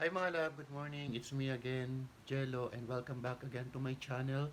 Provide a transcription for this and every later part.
Hi mga lab, good morning. It's me again, Gelo, and welcome back again to my channel,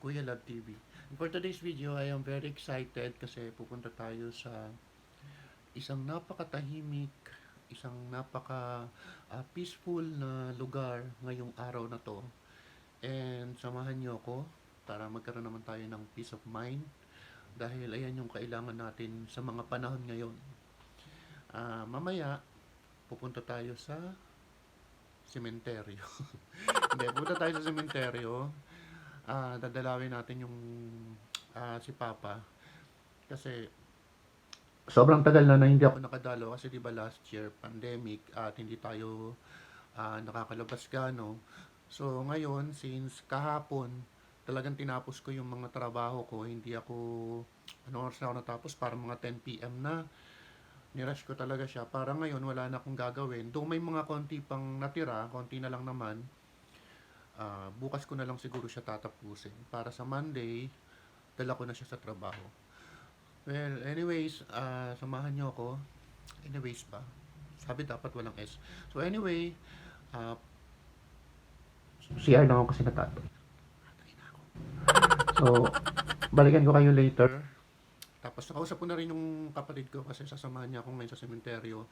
Kuyalabtv. And for today's video, I am very excited kasi pupunta tayo sa isang napakatahimik, isang napaka peaceful na lugar ngayong araw na to. And samahan niyo ako para magkaroon naman tayo ng peace of mind dahil ayan yung kailangan natin sa mga panahon ngayon. Mamaya, pupunta tayo sa sementeryo. Hindi, punta tayo sa sementeryo. Dadalawin natin yung si Papa. Kasi sobrang tagal na hindi ako nakadalo kasi 'di ba last year pandemic at hindi tayo nakakalabas gano. So ngayon since kahapon talagang tinapos ko yung mga trabaho ko, hindi ako ano oras na ako natapos para mga 10 p.m. na. Nirush ko talaga siya para ngayon wala na akong gagawin. Though may mga konti pang natira, konti na lang naman. Bukas ko na lang siguro siya tatapusin. Para sa Monday, dala ko na siya sa trabaho. Well, anyways, samahan niyo ako. Anyways ba? Sabi dapat walang S. So anyway, uh, CR lang ako kasi natato. So, balikan ko kayo later. Tapos nakausap ko na rin yung kapatid ko kasi sasamahan niya ako ngayon sa sementeryo.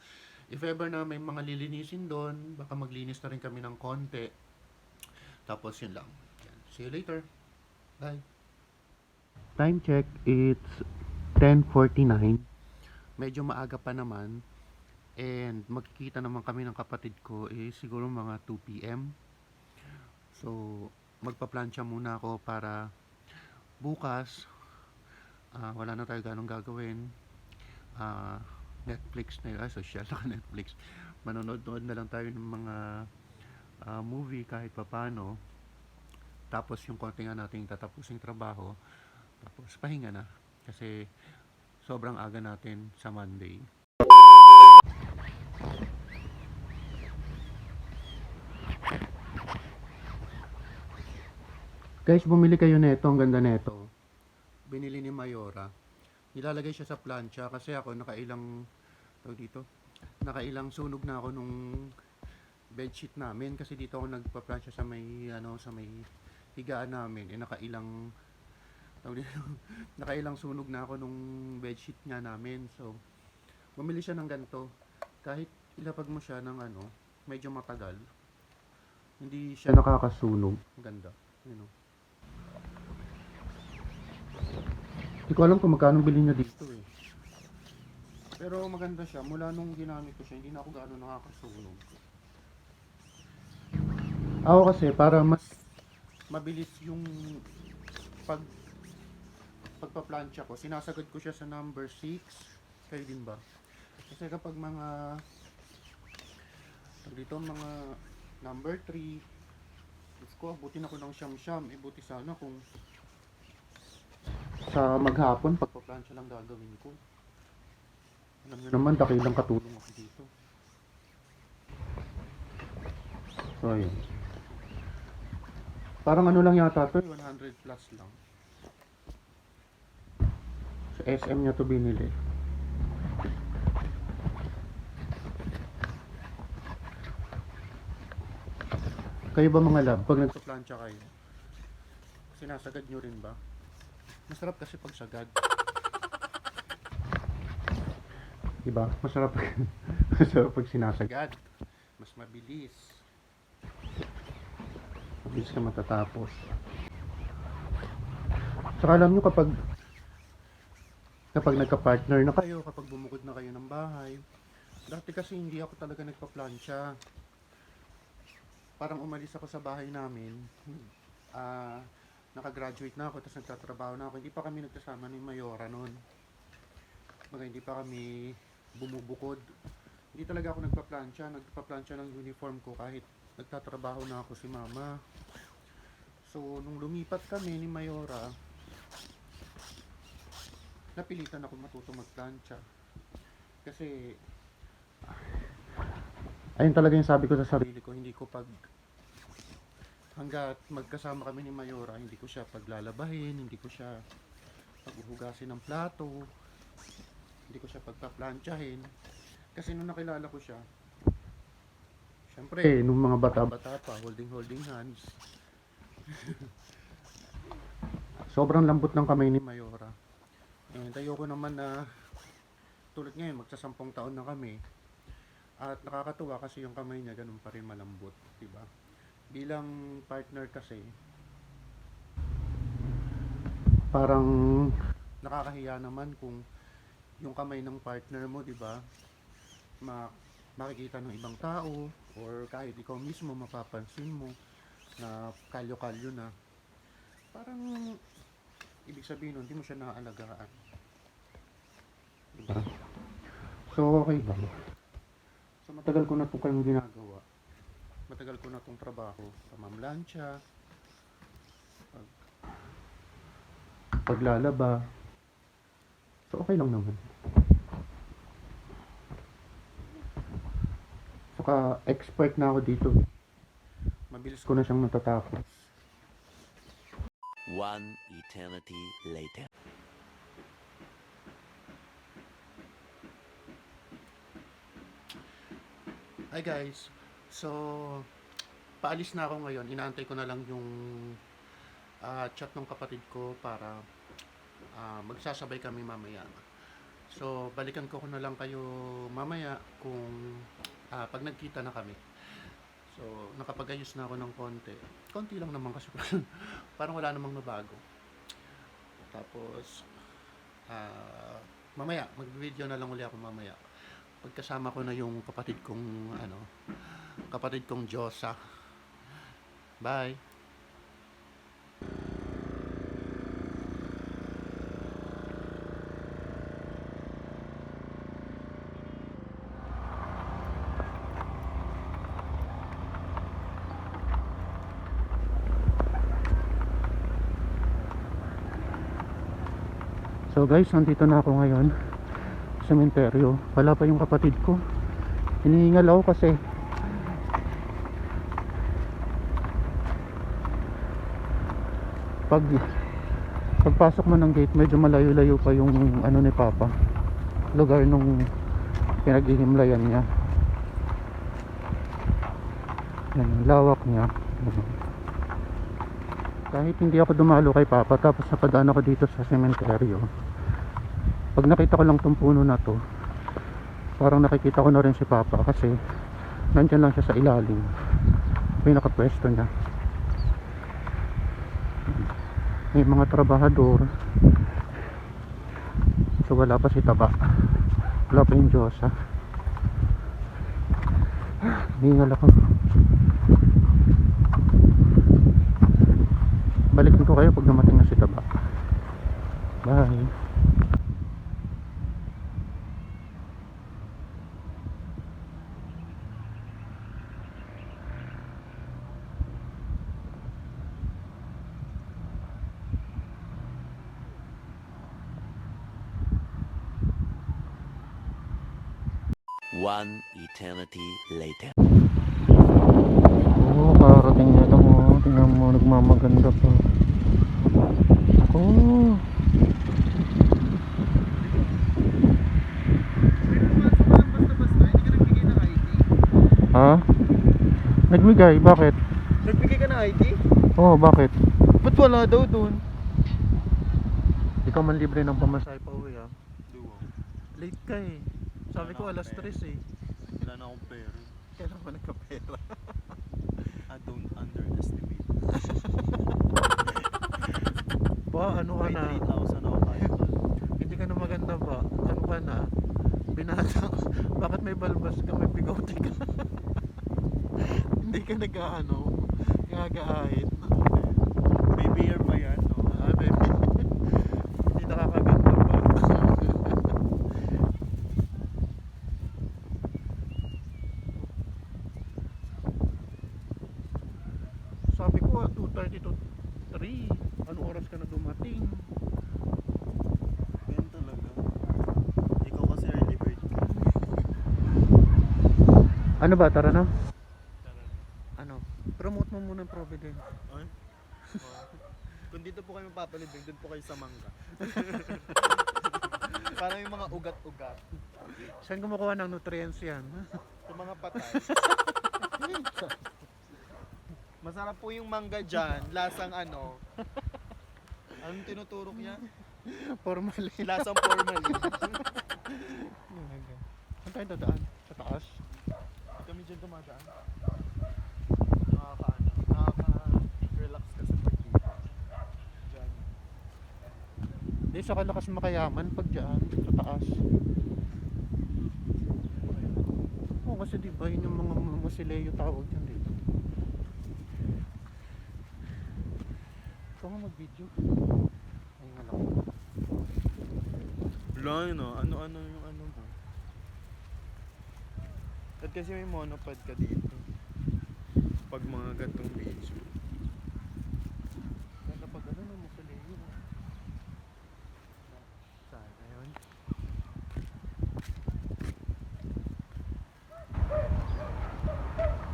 If ever na may mga lilinisin doon, baka maglinis na rin kami ng konti. Tapos yun lang. Yan. See you later. Bye. Time check, it's 10:49. Medyo maaga pa naman. And magkikita naman kami ng kapatid ko siguro mga 2 p.m. So, magpa-plancha muna ako para bukas wala na tayo ganong gagawin. Netflix na yun, social na Netflix. Manonood-nood na lang tayo ng mga movie kahit papano. Tapos yung konti nga nating tatapusing trabaho. Tapos pahinga na. Kasi sobrang aga natin sa Monday. Guys, bumili kayo nito. Ang ganda nito. Binili ni Mayora. Nilalagay siya sa plancha kasi ako nakailang sunog na ako nung bedsheet namin kasi dito ako nagpa-plancha sa may sa may higaan namin. Nakailang sunog na ako nung bedsheet nga namin. So bumili siya ng ganito. Kahit ilapag mo siya ng medyo matagal, hindi siya nakakasunog. Ganda. Hindi ko alam kung magkano bilhin niya dito eh. Pero maganda siya. Mula nung ginamit ko siya, hindi na ako gaano nakakasunog. Ako kasi para mas mabilis yung pag pagpa-plancha ko, sinasagad ko siya sa number 6. Kayo din ba? Kasi kapag mga number 3, gusto ko abutin ako ng siyam-siyam. Buti sana kung sa maghapon pagpa-plancha lang gagawin ko. Alam niyo naman, dakilang katulong ako dito. So ayun. Parang lang yata to, 100 plus lang. Sa SM niya to binili. Kayo ba mga lab, pag nagpa-plancha kayo, sinasagad nyo rin ba? Masarap kasi pag sagad. Diba? Masarap pag sinasagad. Mas mabilis. Mabilis ka matatapos. Saka alam nyo kapag nagka-partner na kayo, kapag bumukod na kayo ng bahay, dati kasi hindi ako talaga nagpa-plancha. Parang umalis ako sa bahay namin. Nakagraduate na ako, tapos nagtatrabaho na ako. Hindi pa kami nagkasama ni Mayora noon. Hindi pa kami bumubukod. Hindi talaga ako nagpa-plancha ng uniform ko kahit nagtatrabaho na ako si Mama. So, nung lumipat kami ni Mayora, napilitan ako matuto magplancha. Kasi, ayun talaga yung sabi ko sa sarili ko, hanggat magkasama kami ni Mayora, hindi ko siya paglalabahin, hindi ko siya paghuhugasin ng plato, hindi ko siya pagpaplantsahin. Kasi nung nakilala ko siya Siyempre, nung mga bata-bata pa, holding hands. Sobrang lambot ng kamay ni Mayora. And ayoko naman na tulad ngayon, magsasampung taon na kami. At nakakatuwa kasi yung kamay niya ganun pa rin malambot, diba? Bilang partner kasi, parang nakakahiya naman kung yung kamay ng partner mo, diba? Makikita ng ibang tao or kahit ikaw mismo mapapansin mo na kalyo-kalyo na. Parang ibig sabihin nun, hindi mo siya naaalagaan. Diba? So, okay lang. So, matagal ko na itong kayong ginagawa. Matagal ko na itong trabaho. Pamamlansya, paglalaba. So, okay lang naman. Saka, expert na ako dito. Mabilis ko na siyang natatapos. One eternity later. Hi guys, so paalis na ako ngayon. Inaantay ko na lang yung chat ng kapatid ko para magsasabay kami mamaya. So balikan ko na lang kayo mamaya kung pag nagkita na kami. So nakapag-ayos na ako ng konti lang naman kasi parang wala namang nabago. Tapos mamaya mag-video na lang uli ako mamaya pagkasama ko na yung kapatid kong Dyosa. Bye. So guys, nandito na ako ngayon sa sementeryo. Wala pa yung kapatid ko. Hinihingal ako kasi pagpasok mo ng gate, medyo malayo-layo pa yung ni Papa, lugar nung pinaghihimlayan niya. Yan, lawak niya. Kahit hindi ako dumalo kay Papa, tapos napadaan ako dito sa sementeryo, pag nakita ko lang tong puno na to, parang nakikita ko na rin si Papa kasi nandyan lang siya sa ilalim, pinakapwesto niya. May mga trabahador. So wala pa si Taba, wala pa yung Dyosa. Hingal ako. Balikin ko kayo pag namating na si Taba. Bye. One eternity later. Oo, karating niya lang. Tingnan mo, nagmamaganda pa. Oo. Ha? Nagbigay? Bakit? Nagbigay ka na ID? Oo, bakit? Ba't wala daw dun? Ikaw man libre ng pamasahe pa uwi, ha? Duo. Late ka eh. Sabi ko alas 3 eh. Wala na akong pera. Kailan ka nagkapera? Don't underestimate. Ba, ano ka May na? 3,000 ako kaya. Hindi ka na maganda ba? Ano ka na? Binata. Bakit may balbas ka? May bigote ka? Hindi ka nag-aahit. May beer pa yan, no? Baby. Hindi nakakaganda ba? Sabi ko 2:30 to 3. Anong oras ka na dumating? Ganyan talaga. Ikaw kasi early bird ka. Ano ba? Tara na? Tara. Ano? Promote mo muna ang Providence. Ay? Kung dito po kayo mapapalibig, doon po kayo sa mangga. Parang yung mga ugat-ugat. Saan kumukuha ng nutrients yan? Yung mga patay. Masarap po yung mangga dyan. Lasang ano. Anong tinuturok niya? Formalin. Lasang formalin. Saan tayo dadaan? Sa taas? Kami dyan dumadaan. Nakaka-relax kasi pag dito. Dyan. Hindi, sa kalakas makayaman pag dyan, sa taas. Oo, kasi di ba yun yung mga masileyo tawag dyan dito. Ito nga mag-video. Ay nga lang. Wala yun o. Ano-ano yung ano mo. At kasi may monopod ka dito. Pag mga gantong video. Kaya pag ano na masileyo. Saan na yun?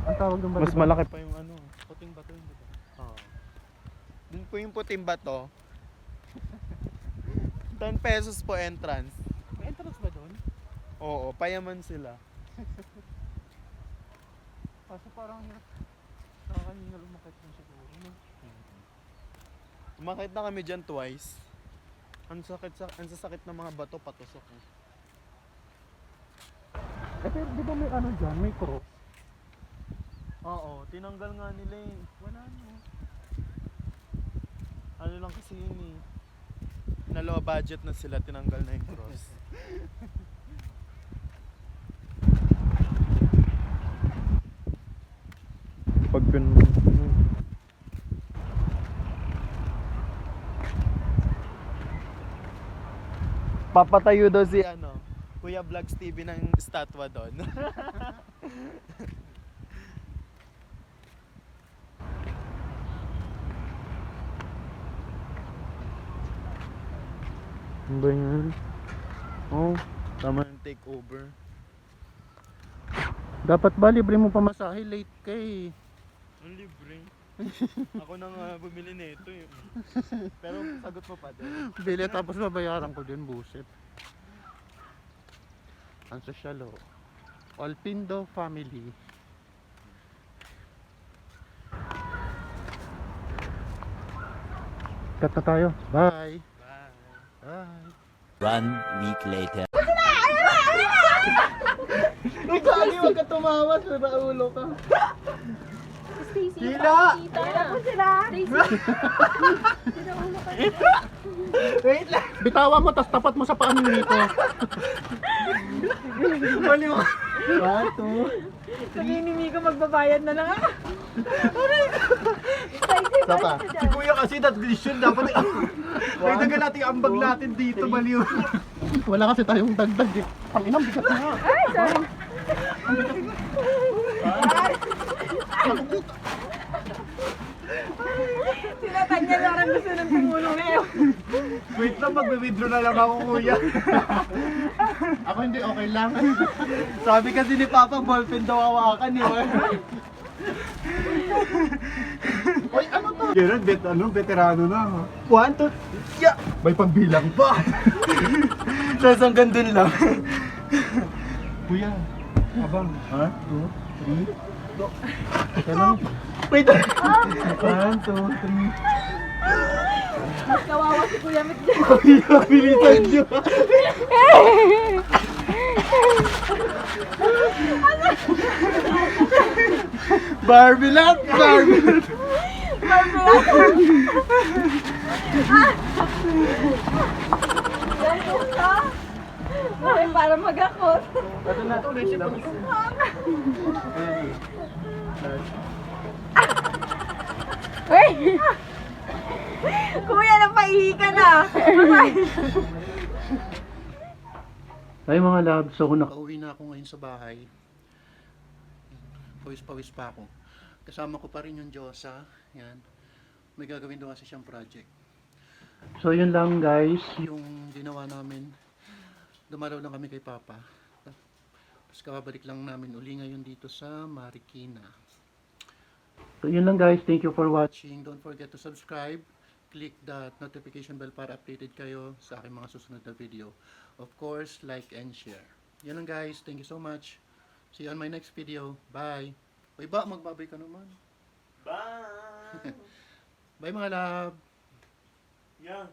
Ang tawag ng Mas malaki pa yung ano. Puting bato yun, di ba? Oo. Dun po yung puting bato. 10 pesos po entrance. May entrance ba doon? Oo, payaman sila. Kaso parang hirap. Nakakahina lumakit na siguro. No? Umakit na kami dyan twice. Ang sasakit ng mga bato, patusok. Eh pero di ba may ano dyan? May cross? Oo, tinanggal nga nila eh. Wala no. Ano lang kasi yun eh. Na low budget na sila, tinanggal na yung cross. Pag papatayo daw si ano, Kuya Vlogs TV ng statwa doon. Ano ba yan? Oh, tama yung takeover. Dapat ba libre mo pamasahe? Late ka eh. Ang libre. Ako na nga bumili nito eh. Pero sagot mo pa din. Bili tapos babayaran ko din, buset. Ang sosyal oh. Alpindo family. Cut na tayo. Bye. Bye. Bye. 1 week later. Ikaw, wag ka tumawa, sa ulo ka. Stacy, Sila! Tita po sila. Stacy. Sinaulo ka. Wait lang! Bitawan mo, tas tapat mo sa paan nito. Mali mo. 1, 2, Sabihin ni Miko magbabayad na lang ako. Stacy, Sapa. balik ka Si dyan. Kuya kasi that vision dapat dagdagan natin yung ambag natin dito, maliw. Wala kasi tayong dagdag eh. Panginang bigat na nga. Ay, sorry. Sila Tanya parang gusto ng tumulong ngayon. Wait lang, magbe-withdraw na lang ako, Kuya. Ako hindi, okay lang. Sabi kasi ni Papa, ballpen daw hawakan eh. Uy, ano to? Gerard, veterano na. 1, 2, yeah! May pagbilang pa. Tapos hanggang dun lang. Kuya, abang. Ha? 2, 3. Wait! 1, 2, 3. Kawawa si Kuya Mick dyan. Pilitan nyo. Barbie lang! Barbie! Ay, para mag-akot. Ito na ito ulit sila. Uy! Kuya, napaihi ka na. Ay mga love, so nakauwi na ako ngayon sa bahay. Pawis-pawis pa ako. Kasama ko pa rin yung Dyosa. Yan. May gagawin daw kasi siyang project. So yun lang guys, yung ginawa namin. Dumalaw lang kami kay Papa. Tapos kababalik lang namin uli ngayon dito sa Marikina. So yun lang guys, thank you for watching. Don't forget to subscribe. Click the notification bell para updated kayo sa aking mga susunod na video. Of course, like and share. Yun lang guys, thank you so much. See you on my next video. Bye! Uy ba, magbabay ka naman. Bye! Bye mga love. Yeah.